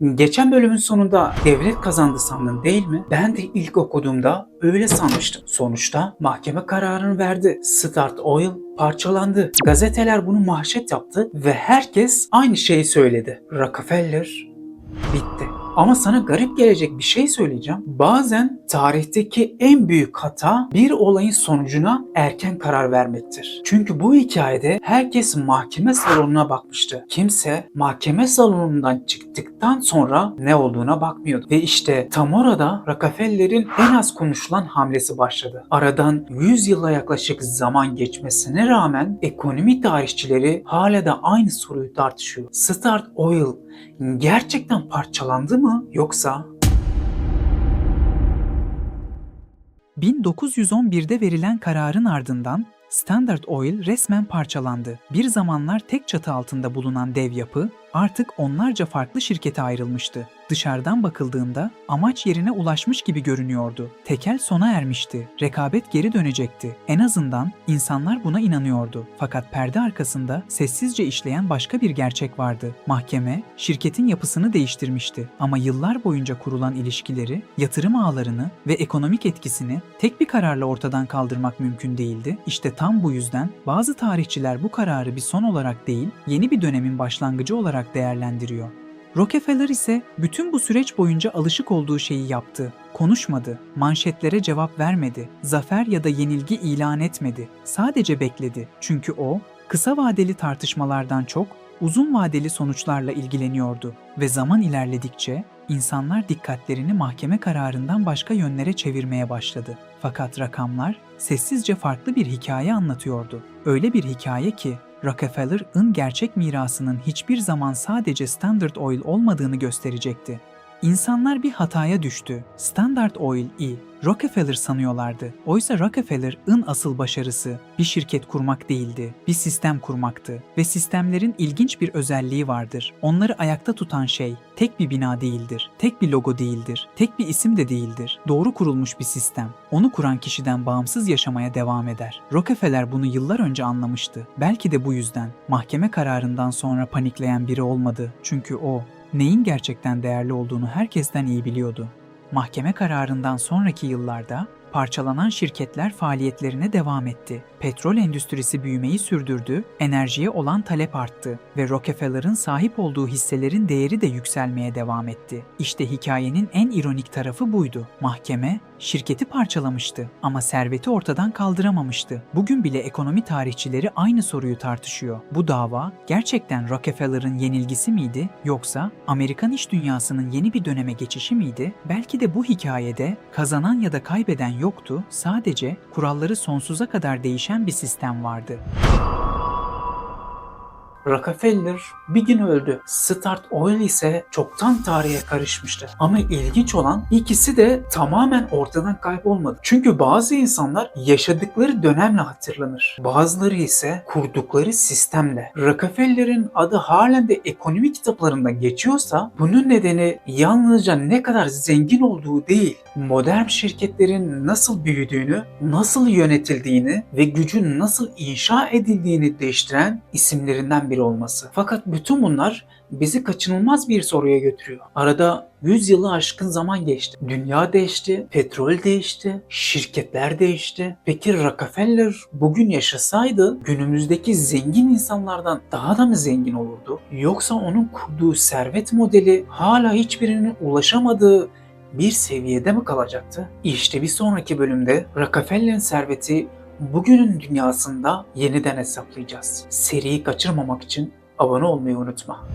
Geçen bölümün sonunda devlet kazandı sandın değil mi? Ben de ilk okuduğumda öyle sanmıştım. Sonuçta mahkeme kararını verdi. Start Oil parçalandı. Gazeteler bunu manşet yaptı ve herkes aynı şeyi söyledi. Rockefeller bitti. Ama sana garip gelecek bir şey söyleyeceğim. Bazen tarihteki en büyük hata bir olayın sonucuna erken karar vermektir. Çünkü bu hikayede herkes mahkeme salonuna bakmıştı. Kimse mahkeme salonundan çıktıktan sonra ne olduğuna bakmıyordu. Ve işte tam orada Rockefeller'in en az konuşulan hamlesi başladı. Aradan 100 yıla yaklaşık zaman geçmesine rağmen ekonomi tarihçileri hala da aynı soruyu tartışıyor. Start Oil gerçekten parçalandı mı yoksa? 1911'de verilen kararın ardından Standard Oil resmen parçalandı. Bir zamanlar tek çatı altında bulunan dev yapı artık onlarca farklı şirkete ayrılmıştı. Dışarıdan bakıldığında amaç yerine ulaşmış gibi görünüyordu. Tekel sona ermişti. Rekabet geri dönecekti. En azından insanlar buna inanıyordu. Fakat perde arkasında sessizce işleyen başka bir gerçek vardı. Mahkeme, şirketin yapısını değiştirmişti. Ama yıllar boyunca kurulan ilişkileri, yatırım ağlarını ve ekonomik etkisini tek bir kararla ortadan kaldırmak mümkün değildi. İşte tam bu yüzden bazı tarihçiler bu kararı bir son olarak değil, yeni bir dönemin başlangıcı olarak değerlendiriyor. Rockefeller ise bütün bu süreç boyunca alışık olduğu şeyi yaptı. Konuşmadı, manşetlere cevap vermedi, zafer ya da yenilgi ilan etmedi. Sadece bekledi. Çünkü o, kısa vadeli tartışmalardan çok uzun vadeli sonuçlarla ilgileniyordu ve zaman ilerledikçe insanlar dikkatlerini mahkeme kararından başka yönlere çevirmeye başladı. Fakat rakamlar sessizce farklı bir hikaye anlatıyordu. Öyle bir hikaye ki Rockefeller'ın gerçek mirasının hiçbir zaman sadece Standard Oil olmadığını gösterecekti. İnsanlar bir hataya düştü. Standard Oil'i Rockefeller sanıyorlardı. Oysa Rockefeller'ın asıl başarısı bir şirket kurmak değildi, bir sistem kurmaktı. Ve sistemlerin ilginç bir özelliği vardır. Onları ayakta tutan şey tek bir bina değildir, tek bir logo değildir, tek bir isim de değildir. Doğru kurulmuş bir sistem. Onu kuran kişiden bağımsız yaşamaya devam eder. Rockefeller bunu yıllar önce anlamıştı. Belki de bu yüzden mahkeme kararından sonra panikleyen biri olmadı. Çünkü o neyin gerçekten değerli olduğunu herkesten iyi biliyordu. Mahkeme kararından sonraki yıllarda parçalanan şirketler faaliyetlerine devam etti. Petrol endüstrisi büyümeyi sürdürdü, enerjiye olan talep arttı ve Rockefeller'ın sahip olduğu hisselerin değeri de yükselmeye devam etti. İşte hikayenin en ironik tarafı buydu. Mahkeme şirketi parçalamıştı ama serveti ortadan kaldıramamıştı. Bugün bile ekonomi tarihçileri aynı soruyu tartışıyor. Bu dava gerçekten Rockefeller'ın yenilgisi miydi yoksa Amerikan iş dünyasının yeni bir döneme geçişi miydi? Belki de bu hikayede kazanan ya da kaybeden yoktu, sadece kuralları sonsuza kadar değişen bir sistem vardı. Rockefeller bir gün öldü. Start Oil ise çoktan tarihe karışmıştı. Ama ilginç olan ikisi de tamamen ortadan kaybolmadı. Çünkü bazı insanlar yaşadıkları dönemle hatırlanır. Bazıları ise kurdukları sistemle. Rockefeller'in adı halen de ekonomi kitaplarında geçiyorsa bunun nedeni yalnızca ne kadar zengin olduğu değil, modern şirketlerin nasıl büyüdüğünü, nasıl yönetildiğini ve gücün nasıl inşa edildiğini değiştiren isimlerinden biri olması. Fakat bütün bunlar bizi kaçınılmaz bir soruya götürüyor. Arada 100 yılı aşkın zaman geçti. Dünya değişti, petrol değişti, şirketler değişti. Peki Rockefeller bugün yaşasaydı günümüzdeki zengin insanlardan daha da mı zengin olurdu? Yoksa onun kurduğu servet modeli hala hiçbirinin ulaşamadığı bir seviyede mi kalacaktı? İşte bir sonraki bölümde Rockefeller'in serveti bugünün dünyasında yeniden hesaplayacağız. Seriyi kaçırmamak için abone olmayı unutma.